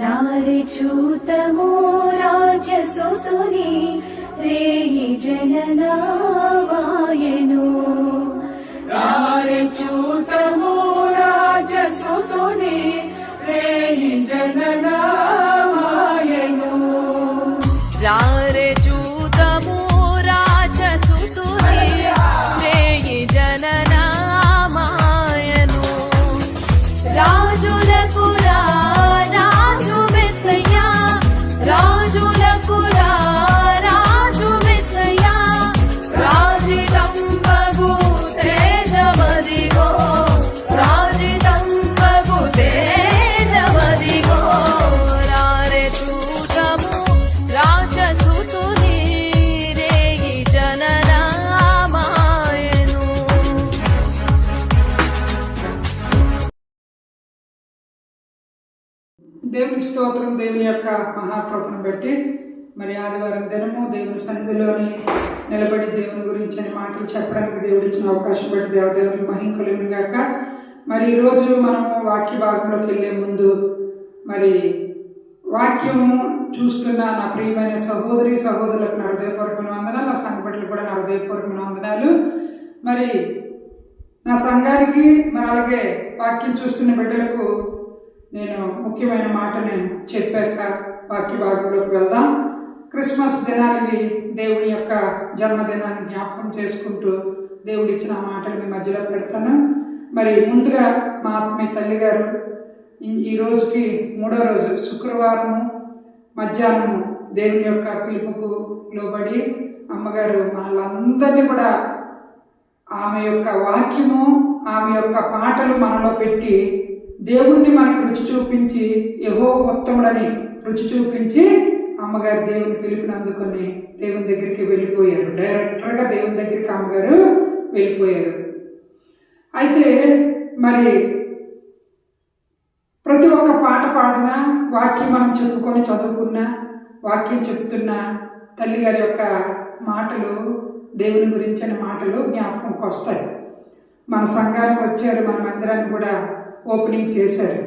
రారే చూతము రాజసుతుని రేయి జననామాయను రారే చూతము రాజసుతుని రేయి జననామాయను రారే చూతము రాజసుతుని రేయి జననామాయను రాజులకు రాజు మెస్సయ్యా రాజులకు రాజు మెస్సయ్యా రాజితంబగు తేజమదిగో రాజితంబగు తేజమదిగో రారే చూతము రాజసుతుని రేయి జననామాయను. దేవునికి స్తోత్రం. దేవుని యొక్క మహాకృపను బట్టి మరి ఆదివారం దినము దేవుని సన్నిధిలోని నిలబడి దేవుని గురించి అని మాటలు చెప్పడానికి దేవుడు ఇచ్చిన అవకాశం బట్టి దేవదేవుని మహింకలును గాక. మరి ఈరోజు మనము వాక్య భాగంలోకి వెళ్ళే ముందు మరి వాక్యము చూస్తున్న నా ప్రియమైన సహోదరి సహోదరులకు నా హృదయపూర్వకమైన వందనాలు, నా సంఘ బిడ్డలకు కూడా నా హృదయపూర్వకమైన వందనాలు. మరి నా సంఘానికి మరి అలాగే వాక్యం చూస్తున్న బిడ్డలకు నేను ముఖ్యమైన మాటని చెప్పాక వాక్య భాగంలోకి వెళ్దాం. క్రిస్మస్ దినానికి దేవుని యొక్క జన్మదినాన్ని జ్ఞాపకం చేసుకుంటూ దేవుడు ఇచ్చిన మాటలు మీ మధ్యలో పెడతాను. మరి ముందుగా మా ఆత్మీయ తల్లి గారు ఈ రోజుకి 3వ రోజు శుక్రవారము మధ్యాహ్నము దేవుని యొక్క పిలుపుకు లోబడి అమ్మగారు మనలందరినీ కూడా ఆమె యొక్క వాక్యము ఆమె యొక్క పాటలు మనలో పెట్టి దేవుణ్ణి మనకు రుచి చూపించి యెహోవా ఉత్తముడని రుచి చూపించి అమ్మగారు దేవుని పిలుపుని అందుకొని దేవుని దగ్గరికి వెళ్ళిపోయారు. డైరెక్టర్గా దేవుని దగ్గరికి అమ్మగారు వెళ్ళిపోయారు. అయితే మరి ప్రతి ఒక్క పాట పాడినా వాక్యం మనం చెప్పుకొని చదువుకున్నా వాక్యం చెప్తున్న తల్లిగారి యొక్క మాటలు దేవుని గురించి అనే మాటలు జ్ఞాపకంకి వస్తాయి. మన సంఘానికి వచ్చారు, మన మందిరాన్ని కూడా ఓపెనింగ్ చేశారు.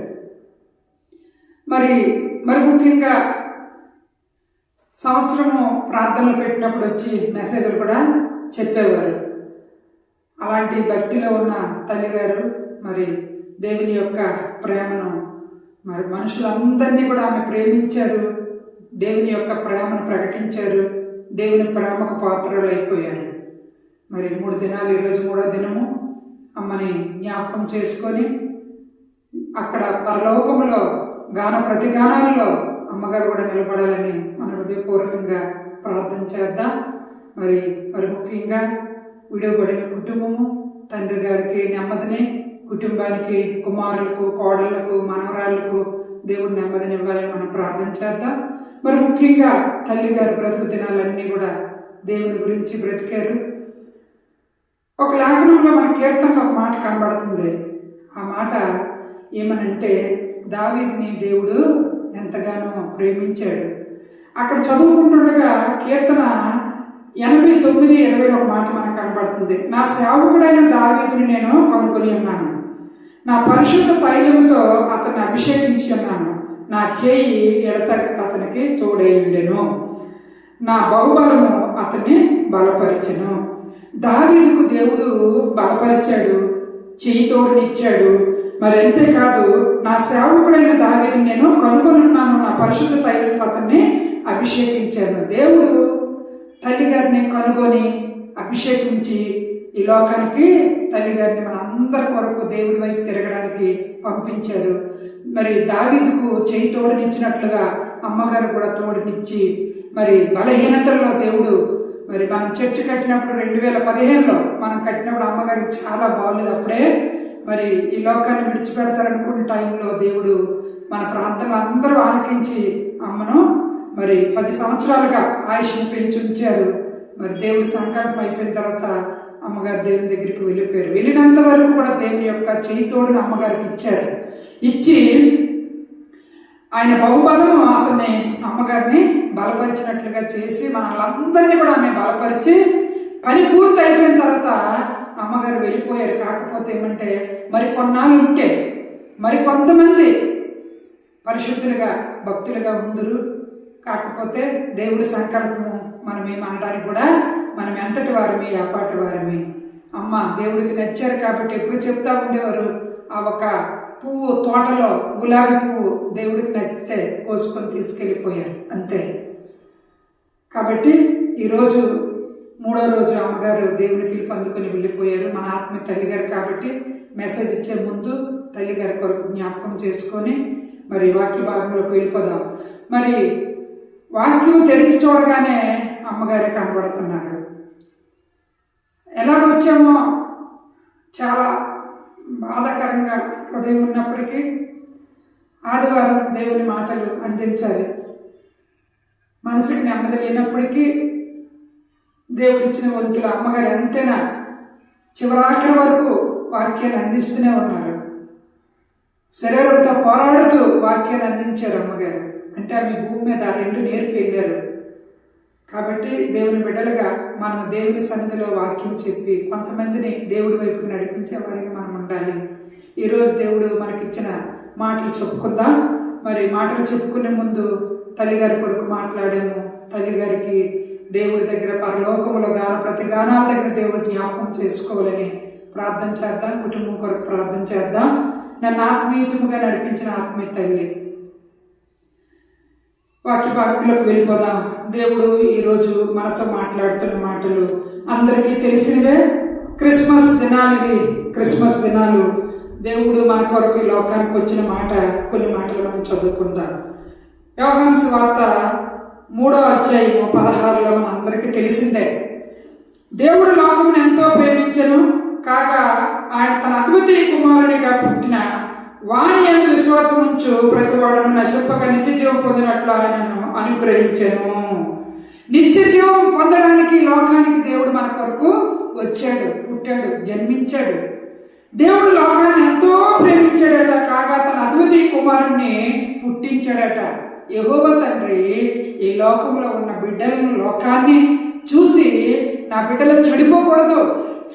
మరి ముఖ్యంగా సంవత్సరము ప్రార్థనలు పెట్టినప్పుడు వచ్చి మెసేజ్లు కూడా చెప్పేవారు. అలాంటి భక్తిలో ఉన్న తల్లిగారు మరి దేవుని యొక్క ప్రేమను మరి మనుషులందరినీ కూడా ఆమె ప్రేమించారు, దేవుని యొక్క ప్రేమను ప్రకటించారు, దేవుని ప్రేమకు పాత్రలు అయిపోయారు. మరి 3 దినాలు ఈరోజు 3వ దినము అమ్మని జ్ఞాపకం చేసుకొని అక్కడ పరలోకంలో గాన ప్రతిగానాలలో అమ్మగారు కూడా నిలబడాలని మన హృదయపూర్వకంగా ప్రార్థన చేద్దాం. మరి ముఖ్యంగా విడివబడిన కుటుంబము తండ్రి గారికి నెమ్మదిని, కుటుంబానికి కుమారులకు కోడళ్లకు మనవరాళ్లకు దేవుడు నెమ్మదిని ఇవ్వాలని మనం ప్రార్థన చేద్దాం. మరి ముఖ్యంగా తల్లిగారు బ్రతుకు దినాలన్నీ కూడా దేవుని గురించి బ్రతికారు. ఒక లేఖనంలో మన కీర్తనలో ఒక మాట కనబడుతుంది. ఆ మాట ఏమనంటే దావీదుని దేవుడు ఎంతగానో ప్రేమించాడు. అక్కడ చదువుకుంటుండగా కీర్తన 89:20 ఒక మాట మనకు కనబడుతుంది. నా సేవకుడైన దావీదుని నేను కనుగొని ఉన్నాను, నా పరిశుద్ధ తైలముతో అతన్ని అభిషేకించి ఉన్నాను, నా చేయి ఎడతెగక అతనికి తోడై ఉండెను, నా బహుబలము అతన్ని బలపరిచెను. దావీదుకు దేవుడు బలపరిచాడు, చేయి తోడునిచ్చాడు. మరి అంతేకాదు నా సేవకుడైన దావీదుని నేను కనుగొని ఉన్నాను, నా పరిశుద్ధ తైలంతో అతన్ని అభిషేకించాను. దేవుడు తల్లిగారిని కనుగొని అభిషేకించి ఈ లోకానికి తల్లిగారిని మన అందరి కొరకు దేవుడి వైపు తిరగడానికి పంపించారు. మరి దావీదుకు చేయి తోడునిచ్చినట్లుగా అమ్మగారు కూడా తోడునిచ్చి మరి బలహీనతల్లో దేవుడు మరి మనం చర్చి కట్టినప్పుడు 2015లో మనం కట్టినప్పుడు అమ్మగారికి చాలా బాగోలేదు. అప్పుడే మరి ఈ లోకాన్ని విడిచిపెడతారనుకున్న టైంలో దేవుడు మన ప్రాంతంలో అందరూ ఆలకించి అమ్మను మరి 10 సంవత్సరాలుగా ఆయుష్ని పెంచి ఉంచారు. మరి దేవుడి సంకల్పం అయిపోయిన తర్వాత అమ్మగారు దేవుని దగ్గరికి వెళ్ళిపోయారు. వెళ్ళినంత వరకు కూడా దేవుని యొక్క చేయి తోడుని అమ్మగారికి ఇచ్చారు. ఇచ్చి ఆయన బహుబలము అతన్ని అమ్మగారిని బలపరిచినట్లుగా చేసి మనల్ని కూడా ఆమె బలపరిచి పని పూర్తి అయిపోయిన తర్వాత అమ్మగారు వెళ్ళిపోయారు. కాకపోతే ఏమంటే మరి కొన్నాళ్ళు ఉంటే మరి కొంతమంది పరిశుద్ధులుగా భక్తులుగా ఉందరు. కాకపోతే దేవుడి సంకల్పము మనం ఏమనడానికి కూడా మనం ఎంతటి వారమి, అపాటి వారమి. అమ్మ దేవుడికి నచ్చారు కాబట్టి ఎప్పుడు చెప్తా ఉండేవారు, ఆ ఒక పువ్వు తోటలో గులాబీ పువ్వు దేవుడికి నచ్చితే కోసుకొని తీసుకెళ్ళిపోయారు అంతే. కాబట్టి ఈరోజు 3వ రోజు అమ్మగారు దేవుని పిలుపు అందుకొని వెళ్ళిపోయారు. మన ఆత్మ తల్లిగారు కాబట్టి మెసేజ్ ఇచ్చే ముందు తల్లిగారి కొరకు జ్ఞాపకం చేసుకొని మరి వాక్య భాగంలోకి వెళ్ళిపోదాం. మరి వాక్యం తెరిచి చూడగానే అమ్మగారే కనబడుతున్నారు. ఎలాగొచ్చామో చాలా బాధాకరంగా హృదయం ఉన్నప్పటికీ ఆదివారం దేవుని మాటలు అందించాలి. మనసుకి నెమ్మది లేనప్పటికీ దేవుడిచ్చిన వంతులు అమ్మగారు అంతేనా చివరాఖరి వరకు వాక్యాన్ని అందిస్తూనే ఉన్నారు. శరీరంతో పోరాడుతూ వాక్యాన్ని అందించారు అమ్మగారు. అంటే ఆమె భూమి మీద 2 నేర్పి వెళ్ళారు. కాబట్టి దేవుని బిడ్డలుగా మనం దేవుని సన్నిధిలో వాక్యం చెప్పి కొంతమందిని దేవుడి వైపుకు నడిపించే వారికి మనం ఉండాలి. ఈరోజు దేవుడు మనకిచ్చిన మాటలు చెప్పుకుందాం. మరి మాటలు చెప్పుకునే ముందు తల్లిగారి కొరకు మాట్లాడాము. తల్లిగారికి దేవుడి దగ్గర పరలోకములో ప్రతి గానాల దగ్గర దేవుడు జ్ఞాపకం చేసుకోవాలని ప్రార్థన చేద్దాం. కుటుంబం కొరకు ప్రార్థన చేద్దాం. నన్ను ఆత్మీయతముగా నడిపించిన ఆత్మీయ తల్లి, వాక్య భాగంలోకి వెళ్ళిపోదాం. దేవుడు ఈరోజు మనతో మాట్లాడుతున్న మాటలు అందరికీ తెలిసినవే. క్రిస్మస్ దినాలు ఇవి. క్రిస్మస్ దినాలు దేవుడు మన కొరకు ఈ లోకానికి వచ్చిన మాట, కొన్ని మాటలు మనం చదువుకుందాం. యోహాను సువార్త 3వ అధ్యాయము 16లో మన అందరికీ తెలిసిందే. దేవుడు లోకమును ఎంతో ప్రేమించెను కాగా ఆయన తన అద్వితీయ కుమారునిగా పుట్టిన వాని యందు విశ్వాసం ఉంచు ప్రతి వాడును నశింపక నిత్య జీవం పొందినట్లు ఆయనను అనుగ్రహించెను. నిత్య జీవం పొందడానికి లోకానికి దేవుడు మన కొరకు వచ్చాడు, పుట్టాడు, జన్మించాడు. దేవుడు లోకాన్ని ఎంతో ప్రేమించాడట. కాగా తన అద్వితీయ కుమారుణ్ణి పుట్టించాడట. యెహోవా తండ్రి ఈ లోకంలో ఉన్న బిడ్డలను, లోకాన్ని చూసి నా బిడ్డలు చెడిపోకూడదు,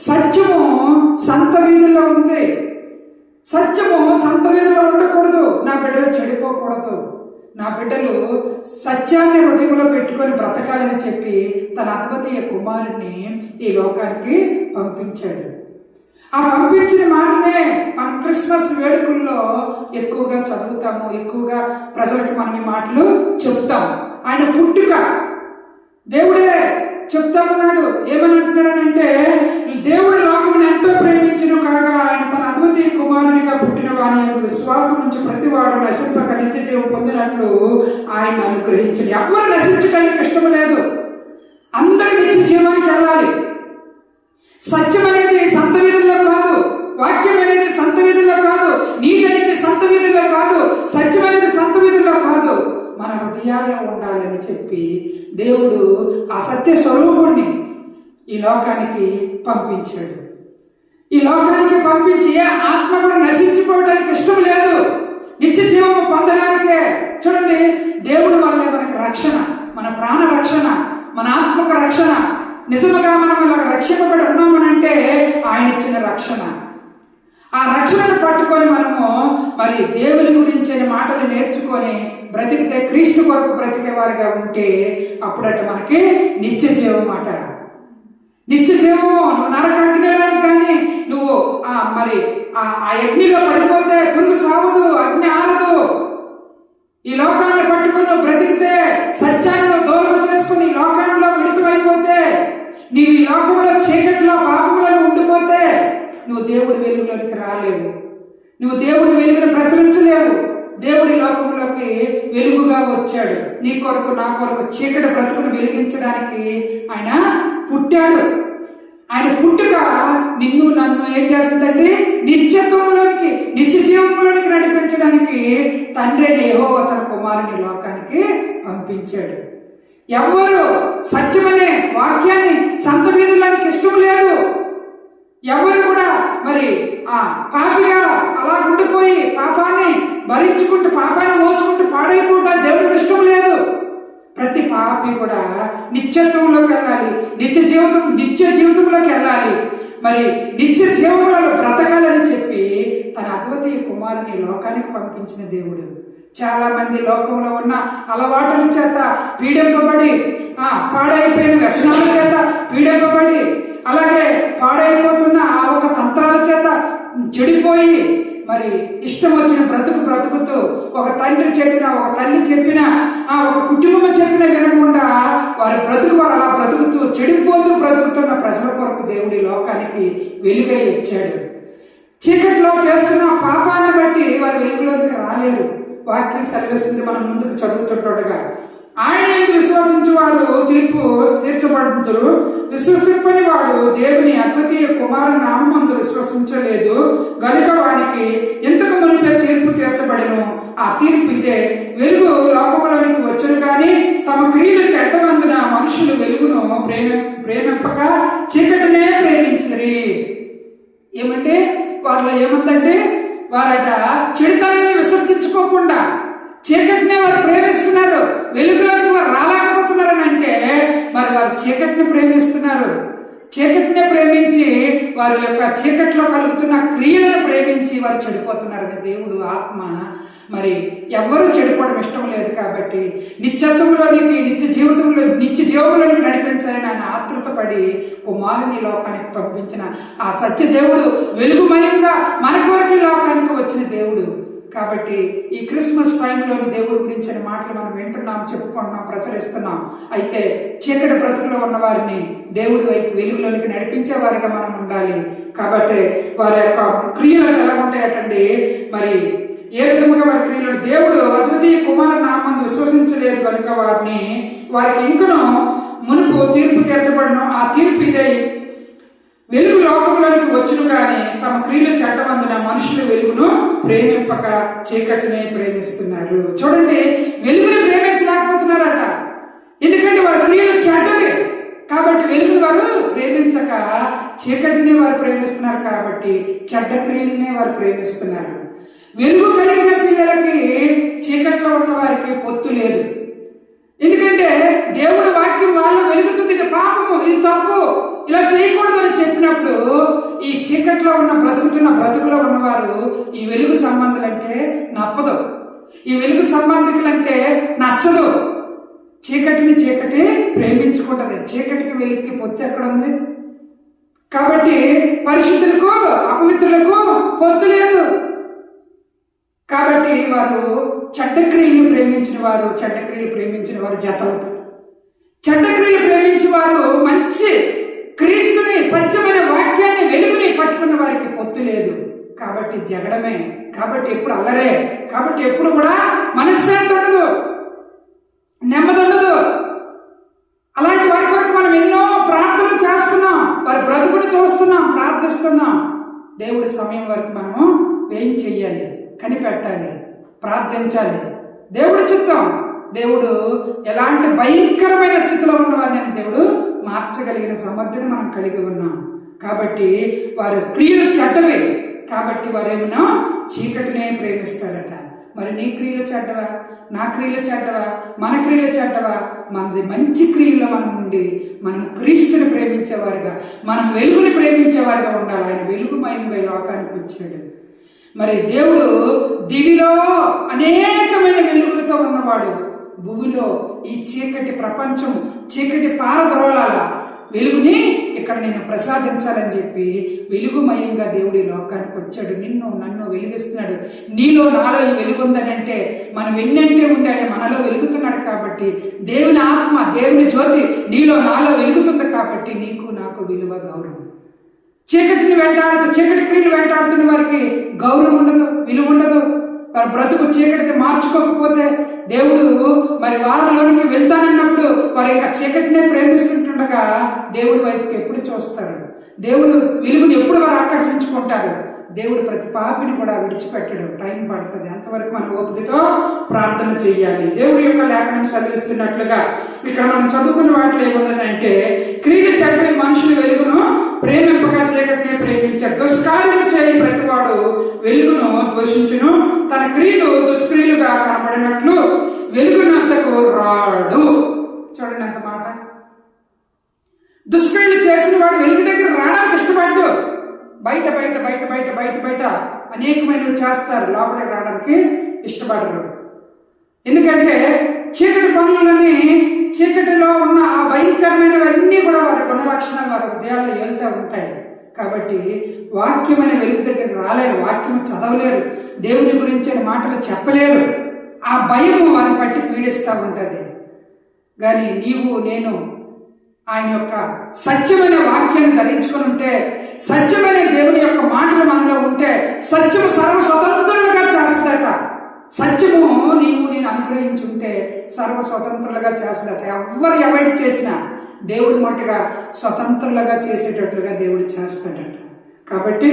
సత్యము సంత వీధుల్లో ఉంది, సత్యము సంత వీధుల్లో ఉండకూడదు, నా బిడ్డలు చెడిపోకూడదు, నా బిడ్డలు సత్యాన్ని హృదయంలో పెట్టుకొని బ్రతకాలని చెప్పి తన అద్వితీయ కుమారుణ్ణి ఈ లోకానికి పంపించాడు. ఆ పంపించిన మాటనే మనం క్రిస్మస్ వేడుకల్లో ఎక్కువగా చదువుతాము, ఎక్కువగా ప్రజలకు మనం ఈ మాటలు చెప్తాం. ఆయన పుట్టుక దేవుడే చెప్తామన్నాడు. ఏమని అంటున్నాడనంటే, దేవుడు లోకమును ఎంతో ప్రేమించిన కాగా ఆయన తన అద్వితీయ కుమారునిగా పుట్టిన వాని యందు విశ్వాసం నుంచి ప్రతివాడు నశింపక నిత్య జీవం పొందినట్లు ఆయన అనుగ్రహించాడు. ఎవరు నశించడానికి ఇష్టం లేదు, అందరూ నిత్య జీవానికి వెళ్ళాలి. సత్యం అనేది సంత వీధుల్లో కాదు, వాక్యం అనేది సంత వీధుల్లో కాదు, నీతి అనేది సంత వీధుల్లో కాదు, సత్యం అనేది సంత వీధుల్లో కాదు, మన హృదయాల్లో ఉండాలని చెప్పి దేవుడు ఆ సత్య స్వరూపుణ్ణి ఈ లోకానికి పంపించాడు. ఈ లోకానికి పంపించి ఆత్మ కూడా నశించుకోవడానికి ఇష్టం లేదు, నిత్య జీవము పొందడానికే. చూడండి, దేవుడి వల్లే మనకి రక్షణ, మన ప్రాణ రక్షణ, మన ఆత్మక రక్షణ. నిజముగా మనం ఇలా రక్షింపబడి ఉన్నామనంటే ఆయన ఇచ్చిన రక్షణ. ఆ రక్షణను పట్టుకొని మనము మరి దేవుని గురించిన మాటలు నేర్చుకొని బ్రతికితే, క్రీస్తు కొరకు బ్రతికే వారిగా ఉంటే అప్పుడట మనకి నిత్య జీవం అట. నిత్య జీవము. నువ్వు నరకాగ్నిలోనికి కానీ నువ్వు మరి ఆ అగ్నిలో పడిపోతే పురుగు సాగుదు, అగ్ని ఆరదు. ఈ లోకాన్ని పట్టుకుని నువ్వు బ్రతికితే, సత్యాన్ని దూరం చేసుకుని ఈ లోకంలో మిళితమైపోతే, నీవు ఈ లోకంలో చీకటిలో పాపములను ఉండిపోతే నువ్వు దేవుడి వెలుగులోనికి రాలేవు, నువ్వు దేవుడి వెలుగును ప్రచురించలేవు. దేవుడి లోకంలోకి వెలుగుగా వచ్చాడు. నీ కొరకు, నా కొరకు చీకటి బ్రతుకును వెలిగించడానికి ఆయన పుట్టాడు. ఆయన పుట్టుక నిన్ను నన్ను ఏం చేస్తుందంటే నిత్యత్వంలోనికి, నిత్య జీవంలోనికి నడిపించడానికి తండ్రి యెహోవా తన కుమారుని లోకానికి పంపించాడు. ఎవరు సత్యమనే వాక్యాన్ని సంత వీధుల్లోనికి ఇష్టం లేదు. ఎవరు కూడా మరి పాపిగా అలా ఉండిపోయి పాపాన్ని భరించుకుంటూ, పాపాన్ని మోసుకుంటూ పాడైపోవడం దేవుడికి ఇష్టం లేదు. ప్రతి పాపి కూడా నిత్యత్వంలోకి వెళ్ళాలి, నిత్య జీవితంలోకి వెళ్ళాలి, మరి నిత్య జీవంలో బ్రతకాలని చెప్పి తన అద్వితీయ కుమారుని లోకానికి పంపించిన దేవుడు. చాలా మంది లోకంలో ఉన్న అలవాటుల చేత పీడింపబడి పాడైపోయిన వ్యసనాల చేత పీడింపబడి అలాగే పాడైపోతున్న ఆ ఒక తంత్రాల చేత చెడిపోయి మరి ఇష్టం వచ్చిన బ్రతుకుతూ ఒక తండ్రి చెప్పినా ఒక తల్లి చెప్పినా ఒక కుటుంబం చెప్పినా వినకుండా వారు అలా బ్రతుకుతూ చెడిపోతూ బ్రతుకుతున్న ప్రజల కొరకు దేవుడి లోకానికి వెలుగై వచ్చాడు. చీకట్లో చేస్తున్న పాపాన్ని బట్టి వారు వెలుగులోనికి రాలేరు. వాక్యం సెలవిస్తుంది మనం ముందుకు చదువుతుండగా. ఆయన ఎందుకు విశ్వసించి వారు తీర్పు తీర్చబడుతురు. విశ్వసింపని వాడు దేవుని అద్వితీయ కుమారు నామందు విశ్వసించలేదు గనుక వారికి ఎంతకు మునిపే తీర్పు తీర్చబడను. ఆ తీర్పు ఇదే, వెలుగు లోకంలోనికి వచ్చును కానీ తమ క్రియలు చెడ్డమందున మనుషులు వెలుగును ప్రేమింపక చీకటినే ప్రేమించరి. ఏమంటే వారిలో ఏముందంటే వారట చెడుతనాన్ని విసర్జించుకోకుండా చీకటినే వారు ప్రేమిస్తున్నారు. వెలుగులోకి వారు రాలేకపోతున్నారని అంటే మరి వారు చీకటిని ప్రేమిస్తున్నారు. చీకటిని ప్రేమించి వారి యొక్క చీకట్లో కలుగుతున్న క్రియలను ప్రేమించి వారు చెడిపోతున్నారని దేవుడు ఆత్మ మరి ఎవరు చెడిపోవడం ఇష్టం లేదు కాబట్టి నిత్యత్వంలోనికి నిత్య జీవంలోనికి నడిపించాలని ఆయన ఆతృతపడి కుమారుని లోకానికి పంపించిన ఆ సత్య దేవుడు వెలుగుమయంగా మన కొరకు లోకానికి వచ్చిన దేవుడు. కాబట్టి ఈ క్రిస్మస్ టైంలోని దేవుడి గురించిన మాటలు మనం వింటున్నాం, చెప్పుకుంటున్నాం, ప్రచురిస్తున్నాం. అయితే చీకటి బ్రతుకులో ఉన్న వారిని దేవుడి వైపు వెలుగులోనికి నడిపించే వారిగా మనం ఉండాలి. కాబట్టి వారి యొక్క క్రియలు ఎలా ఉంటాయటండి, మరి ఏ విధముగా వారి క్రియలు, దేవుడు అద్వితీయ కుమారు నామందు విశ్వసించలేదు కనుక వారికి ఇంకనూ మునుపు తీర్పు తీర్చబడిన ఆ తీర్పు ఇదే, వెలుగు లోకంలోనికి వచ్చును కానీ తమ క్రియలు చెడ్డమందున మనుషులు వెలుగును ప్రేమింపక చీకటినే ప్రేమిస్తున్నారు. చూడండి, వెలుగుని ప్రేమించలేకపోతున్నారట. ఎందుకంటే వారి క్రియలు చెడ్డవి కాబట్టి వెలుగు వారు ప్రేమించక చీకటిని వారు ప్రేమిస్తున్నారు కాబట్టి చెడ్డ క్రియలనే వారు ప్రేమిస్తున్నారు. వెలుగు కలిగిన పిల్లలకి చీకట్లో ఉన్న వారికి పొత్తు లేదు. ఎందుకంటే దేవుడు వాక్యం వాళ్ళు వెలుగుతుంది, ఇది పాపము, ఇది తప్పు, ఇలా చేయకూడదని చెప్పినప్పుడు ఈ చీకట్లో ఉన్న బ్రతుకులో ఉన్నవారు ఈ వెలుగు సంబంధులంటే నప్పదు, ఈ వెలుగు సంబంధికులంటే నచ్చదు. చీకటి ప్రేమించుకుంటది. చీకటికి వెలుగుకి పొత్తు ఎక్కడ ఉంది? కాబట్టి పరిశుద్ధులకు అపవిత్రులకు పొత్తు లేదు. కాబట్టి వారు చెడ్డక్రియలు ప్రేమించిన వారు జత అవుతారు. చెడ్డక్రియలు ప్రేమించిన వారు మంచి క్రీస్తుని, సత్యమైన వాక్యాన్ని, వెలుగుని పట్టుకున్న వారికి పొత్తు లేదు. కాబట్టి జగడమే, కాబట్టి ఎప్పుడు అల్లరే, కాబట్టి ఎప్పుడు కూడా మనశ్శాంతి ఉండదు, నెమ్మది ఉండదు. అలాంటి వారి కొరకు మనం ఎన్నో ప్రార్థనలు చేస్తున్నాం, వారి బ్రతుకుని చూస్తున్నాం, ప్రార్థిస్తున్నాం. దేవుడి సమయం వరకు మనము ఏం చెయ్యాలి? కనిపెట్టాలి, ప్రార్థించాలి. దేవుడు చిత్తం. దేవుడు ఎలాంటి భయంకరమైన స్థితిలో ఉన్నవారిని దేవుడు మార్చగలిగిన సమర్థన మనం కలిగి ఉన్నాం. కాబట్టి వారి క్రియలు చెడ్డవే కాబట్టి వారేమన్నా చీకటినే ప్రేమిస్తారట. మరి నీ క్రియలు చెడ్డవా, నా క్రియలు చెడ్డవా, మన క్రియలు చెడ్డవా? మనది మంచి క్రియల్లో మనం ఉండి మనం క్రీస్తుని ప్రేమించేవారుగా, మనం వెలుగుని ప్రేమించేవారుగా ఉండాలి. ఆయన వెలుగుమయంగా లోకానికి వచ్చాడు. మరి దేవుడు దివిలో అనేకమైన వెలుగులతో ఉన్నవాడు. భూమిలో ఈ చీకటి ప్రపంచం, చీకటి పారద్రోలాల వెలుగుని ఇక్కడ నేను ప్రసాదించాలని చెప్పి వెలుగుమయంగా దేవుడి లోకానికి వచ్చాడు. నిన్ను నన్ను వెలిగిస్తున్నాడు. నీలో నాలో ఈ వెలుగు ఉందని అంటే మనం ఎన్నంటే ఉండి ఆయన మనలో వెలుగుతున్నాడు. కాబట్టి దేవుని ఆత్మ, దేవుని జ్యోతి నీలో నాలో వెలుగుతుంది. కాబట్టి నీకు నాకు విలువ, గౌరవం. చీకటిని చీకటి క్రియలు వెంటాడుతున్న వారికి గౌరవం ఉండదు, విలువ ఉండదు. వారి బ్రతుకు చీకటిని మార్చుకోకపోతే దేవుడు మరి వారిలోనికి వెళ్తానన్నప్పుడు వారు ఇంకా చీకటినే ప్రేమిస్తుంటుండగా దేవుడి వైపుకి ఎప్పుడు చూస్తారు? దేవుడు వెలుగుని ఎప్పుడు వారు ఆకర్షించుకుంటారు? దేవుడు ప్రతి పాపిని కూడా విడిచిపెట్టడు. టైం పడుతుంది. అంతవరకు మనం ఓపికతో ప్రార్థన చేయాలి. దేవుడి యొక్క లేఖనం చదివిస్తున్నట్లుగా ఇక్కడ మనం చదువుకున్న వాటిలో ఏముందంటే, క్రియలు చెడ్డవి మనుషులు వెలుగును ప్రేమింపగా చీకటిని ప్రేమించారు. దుష్కార్యము చేయి ప్రతివాడు వెలుగును ద్వేషించును, తన క్రియలు దుష్క్రియలుగా కనబడినట్లు వెలుగునంతకు రాడు. చూడండి అంత మాట. దుష్క్రియలు చేసిన వాడు వెలుగు దగ్గర రావడానికి ఇష్టపడ్డు. బయట బయట బయట బయట బయట బయట అనేకమైనవి చేస్తారు, లోపలికి రావడానికి ఇష్టపడరు. ఎందుకంటే చీకటి పనులని, చీకటిలో ఉన్న ఆ భయంకరమైనవన్నీ కూడా వారి గుణ లక్షణాలు వారి హృదయాల్లో ఏలుతూ ఉంటాయి. కాబట్టి వాక్యం అనే వెలుగు దగ్గరికి రాలేరు, వాక్యం చదవలేరు, దేవుని గురించిన మాటలు చెప్పలేరు. ఆ భయము వారిని పట్టి పీడిస్తూ ఉంటుంది. కానీ నీవు నేను ఆయన యొక్క సత్యమైన వాక్యాన్ని ధరించుకుని ఉంటే, సత్యమైన దేవుని యొక్క మాటలు మనలో ఉంటే సత్యము సర్వస్వతంత్రులుగా చేస్తుందట. సత్యము నీవు నేను అనుగ్రహించుంటే సర్వస్వతంత్రులుగా చేస్తుందట. ఎవరు అవాయిడ్ చేసినా దేవుడి మట్టుగా స్వతంత్రులుగా చేసేటట్లుగా దేవుడు చేస్తాడట. కాబట్టి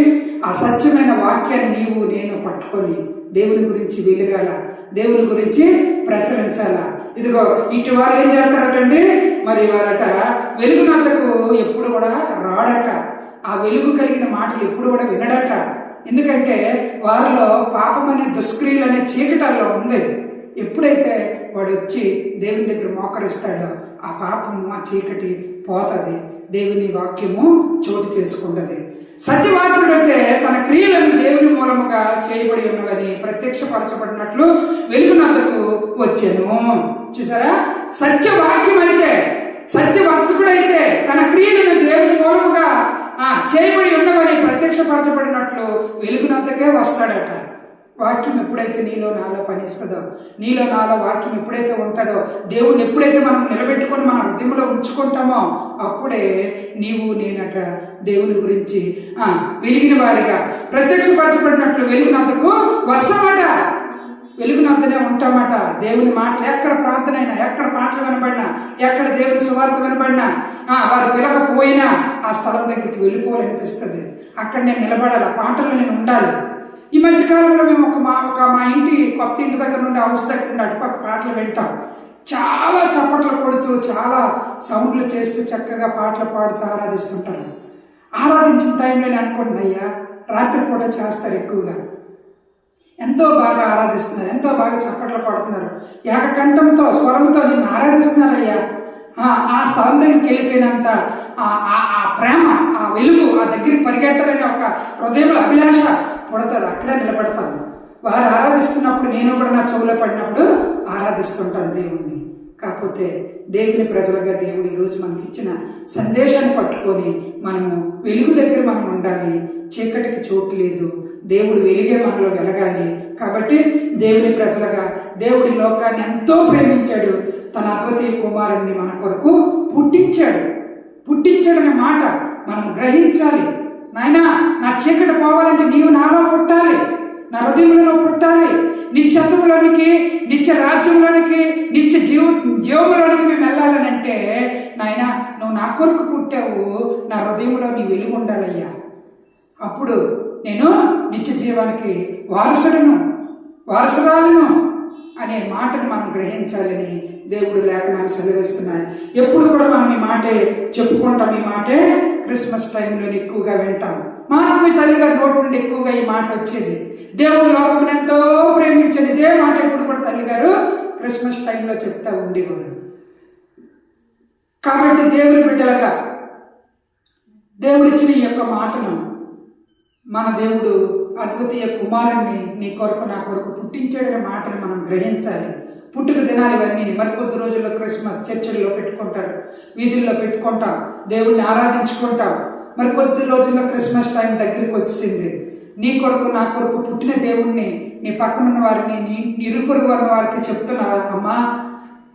ఆ సత్యమైన వాక్యాన్ని నీవు నేను పట్టుకొని దేవుని గురించి వెలుగాల, దేవుని గురించి ప్రచురించాలా. ఇదిగో ఇటు వారు ఏం చేస్తారటండి, మరి వారట వెలుగునందుకు ఎప్పుడు కూడా రాడట. ఆ వెలుగు కలిగిన మాటలు ఎప్పుడు కూడా వినడట. ఎందుకంటే వారిలో పాపం అనే దుష్క్రియలు అనే చీకటాల్లో ఉంది. ఎప్పుడైతే వాడు వచ్చి దేవుని దగ్గర మోకరిస్తాడో ఆ పాపము, ఆ చీకటి పోతుంది, దేవుని వాక్యము చోటు చేసుకుంటుంది. సత్యవార్తుడైతే తన క్రియలను దేవుని మూలముగా చేయబడి ఉన్నవని ప్రత్యక్షపరచబడినట్లు వెలుగునందుకు వచ్చెను. చూసారా, సత్యవాక్యం అయితే, సత్యవర్తకుడైతే తన క్రియలను దేవుని మూలముగా చేయబడి ఉన్నవని ప్రత్యక్షపరచబడినట్లు వెలుగునందుకే వస్తాడట. వాక్యం ఎప్పుడైతే నీలో నాలో పనిస్తుందో, నీలో నాలో వాక్యం ఎప్పుడైతే ఉంటుందో, దేవుని ఎప్పుడైతే మనం నిలబెట్టుకొని మన హృదయంలో ఉంచుకుంటామో అప్పుడే నీవు నేనట దేవుని గురించి వెలిగిన వారిగా ప్రత్యక్షపరచబడినట్లు వెలుగునందుకు వస్తామట. వెలుగునందునే ఉంటామట. దేవుని మాటలు ఎక్కడ ప్రార్థన అయినా, ఎక్కడ పాటలు వినబడినా, ఎక్కడ దేవుని సువార్త వినబడినా, వారు పిలకపోయినా ఆ స్థలం దగ్గరికి వెళ్ళిపోవాలనిపిస్తుంది. అక్కడ నేను నిలబడాలి, ఆ పాటల్లో నేను ఉండాలి. ఈ మధ్యకాలంలో మేము మా ఇంటి కొత్త ఇంటి దగ్గర నుండి హౌస్ దగ్గర నుండి అటుపక్క పాటలు వింటాం. చాలా చప్పట్లు కొడుతూ, చాలా సౌండ్లు చేస్తూ చక్కగా పాటలు పాడుతూ ఆరాధిస్తుంటారు. ఆరాధించిన టైంలో నేను అనుకోండి, అయ్యా రాత్రి కూడా చేస్తారు, ఎక్కువగా ఎంతో బాగా ఆరాధిస్తున్నారు, ఎంతో బాగా చప్పట్లు కొడుతున్నారు, ఏకకంఠంతో స్వరంతో నిన్ను ఆరాధిస్తున్నారయ్యా. ఆ స్థలం దగ్గరికి వెళ్ళిపోయినంత ఆ ప్రేమ, ఆ వెలుగు, ఆ దగ్గరికి పరిగెట్టాలని ఒక హృదయంలో అభిలాష పుడతారు. అక్కడే నిలబడతాను. వారు ఆరాధిస్తున్నప్పుడు నేను కూడా నా చెవులో పడినప్పుడు ఆరాధిస్తుంటాను దేవుణ్ణి. కాకపోతే దేవుని ప్రజలుగా దేవుడు ఈరోజు మనకి ఇచ్చిన సందేశాన్ని పట్టుకొని మనము వెలుగు దగ్గర మనం ఉండాలి. చీకటికి చోటు లేదు, దేవుడు వెలుగే మనలో వెలగాలి. కాబట్టి దేవుని ప్రజలుగా దేవుడి లోకాన్ని ఎంతో ప్రేమించాడు, తన అద్వితీయ కుమారుణ్ణి మన కొరకు పుట్టించాడనే మాట మనం గ్రహించాలి. నాయనా, నా చీకటి పోవాలంటే నీవు నాలో పుట్టాలి, నా హృదయంలో పుట్టాలి. నిత్యత్వంలోనికి, నిత్య రాజ్యంలోనికి, నిత్య జీవంలోనికి మేము వెళ్ళాలని అంటే నాయనా నువ్వు నా కొరకు పుట్టావు, నా హృదయంలో నీ వెలుగు ఉండాలయ్యా. అప్పుడు నేను నిత్య జీవానికి వారసురాలను అనే మాటను మనం గ్రహించాలని దేవుడు లేఖనాలు సెలవిస్తున్నాయి. ఎప్పుడు కూడా మనం ఈ మాటే చెప్పుకుంటాం. ఈ మాటే క్రిస్మస్ టైంలో ఎక్కువగా వింటాం. మాకు తల్లిగారి నోటి నుండి ఎక్కువగా ఈ మాట వచ్చేది. దేవుడు లోకమును ఎంతో ప్రేమించేది, ఇదే మాట ఎప్పుడు కూడా తల్లిగారు క్రిస్మస్ టైంలో చెప్తా ఉండేవారు. కాబట్టి దేవుని బిడ్డలుగా దేవుడిచ్చిన ఈ యొక్క మాటను మన దేవుడు అద్వితీయ కుమారుణ్ణి నీ కొరకు నా కొరకు పుట్టించాడనే మాటను మనం గ్రహించాలి. పుట్టుక దినాలు ఇవన్నీ మరి కొద్ది రోజుల్లో క్రిస్మస్ చర్చిల్లో పెట్టుకుంటారు, వీధుల్లో పెట్టుకుంటాం, దేవుణ్ణి ఆరాధించుకుంటాం. మరి కొద్ది రోజుల్లో క్రిస్మస్ టైం దగ్గరికి వచ్చింది. నీ కొరకు నా కొరకు పుట్టిన దేవుణ్ణి నీ పక్కనున్న వారిని, నీ ఇరుపొరుగు ఉన్న వారికి చెప్తున్నావా, అమ్మా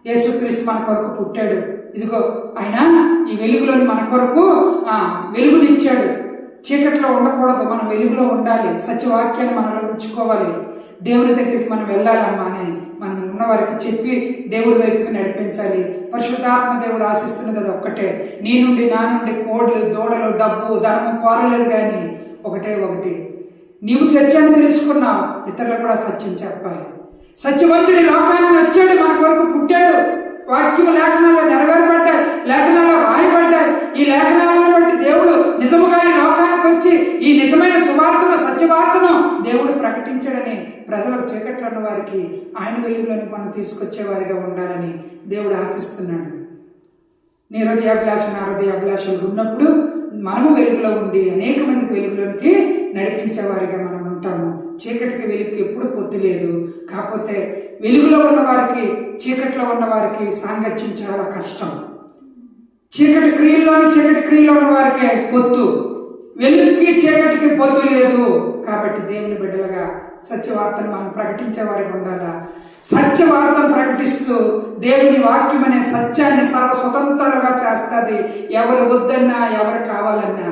యేసుక్రీస్తు మన కొరకు పుట్టాడు, ఇదిగో ఆయన ఈ వెలుగులోని మన కొరకు వెలుగునిచ్చాడు. చీకట్లో ఉండకూడదు, మనం వెలుగులో ఉండాలి, సత్యవాక్యాన్ని మనలో ఉంచుకోవాలి, దేవుని దగ్గరికి మనం వెళ్ళాలమ్మా అని మనం ఉన్నవారికి చెప్పి దేవుడి వైపుకి నడిపించాలి. పరిశుద్ధాత్మ దేవుడు ఆశిస్తున్నది అది ఒక్కటే, నీ నుండి నా నుండి కోడ్లు దూడలు డబ్బు ధనము కోరలేదు. కానీ ఒకటి, నీవు సత్యాన్ని తెలుసుకున్నావు, ఇతరులకు కూడా సత్యం చెప్పాలి. సత్యవంతుడి లోకాన్ని వచ్చాడు, మన కొరకు పుట్టాడు. వాక్యము లేఖనాల్లో నెరవేరబడ్డాయి, లేఖనాల్లో రాయబడ్డాయి. ఈ లేఖనాలను బట్టి దేవుడు నిజముగా ఈ లోకానికి వచ్చి ఈ నిజమైన సువార్తను, సత్యవార్తను దేవుడు ప్రకటించాడని ప్రజలకు చీకట్లో ఉన్న వారికి ఆయన వెలుగులోని మనం తీసుకొచ్చేవారిగా ఉండాలని దేవుడు ఆశిస్తున్నాడు. నీ హృదయాభిలాష నా హృదయాభిలాషలు ఉన్నప్పుడు మనము వెలుగులో ఉండి అనేక మందికి వెలుగులోనికి నడిపించేవారిగా మనం ఉంటాము. చీకటికి వెలుగుకి ఎప్పుడు పొత్తు లేదు. కాకపోతే వెలుగులో ఉన్న వారికి చీకట్లో ఉన్న వారికి సాంగత్యం చాలా కష్టం. చీకటి క్రియలో ఉన్న వారికి పొత్తు, వెలుగుకి చీకటికి పొత్తు లేదు. కాబట్టి దేవుని బిడ్డలుగా సత్యవార్తను మనం ప్రకటించే వారికి ఉండాలా. సత్యవార్తను ప్రకటిస్తూ దేవుని వాక్యం అనే సత్యాన్ని స్వతంత్రులుగా చేస్తుంది. ఎవరు వద్దన్నా ఎవరు కావాలన్నా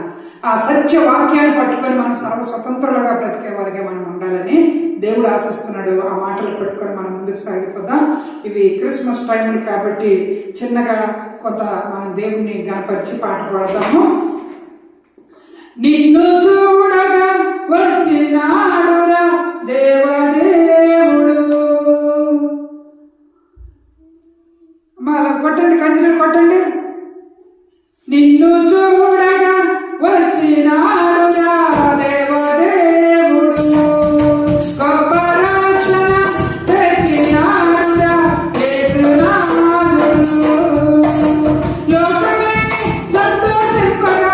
ఆ సత్య వాక్యాన్ని పట్టుకొని మనం స్వతంత్రులుగా బ్రతికే వారిగా మనం ఉండాలని దేవుడు ఆశిస్తున్నాడు. ఆ మాటలు పెట్టుకొని మనం ముందుకు సాగిపోదాం. ఇవి క్రిస్మస్ టైంలు కాబట్టి చిన్నగా కొంత మనం దేవుని గణపరిచి పాట పాడదాము. నిన్ను చూడగా వచ్చినాడురా దేవదేవుడు. మళ్ళా కొట్టండి, కంచెలు కొట్టండి. నిన్ను చూడగా వచ్చినాడురా దేవదేవుడు, గొప్ప రక్షణ తెచ్చినాడురా యేసునాథుడు. లోకమే సంతోషింపగా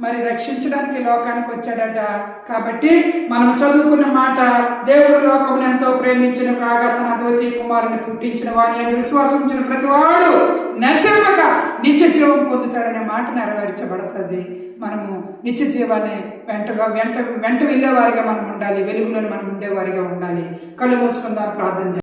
మరి రక్షించడానికి లోకానికి వచ్చాడట. కాబట్టి మనం చదువుకున్న మాట, దేవుడు లోకమును ఎంతో ప్రేమించిన కాగా తన అద్వితీయ కుమారుని పుట్టించిన వాని అని విశ్వాసించిన ప్రతివాడు నశింపక నిత్య జీవం పొందుతాడనే మాట నెరవేర్చబడుతుంది. మనము నిత్య జీవాన్ని వెంట వెళ్ళేవారిగా మనం ఉండాలి. వెలుగులో మనం ఉండేవారిగా ఉండాలి. కళ్ళు మూసుకుందాం, ప్రార్థన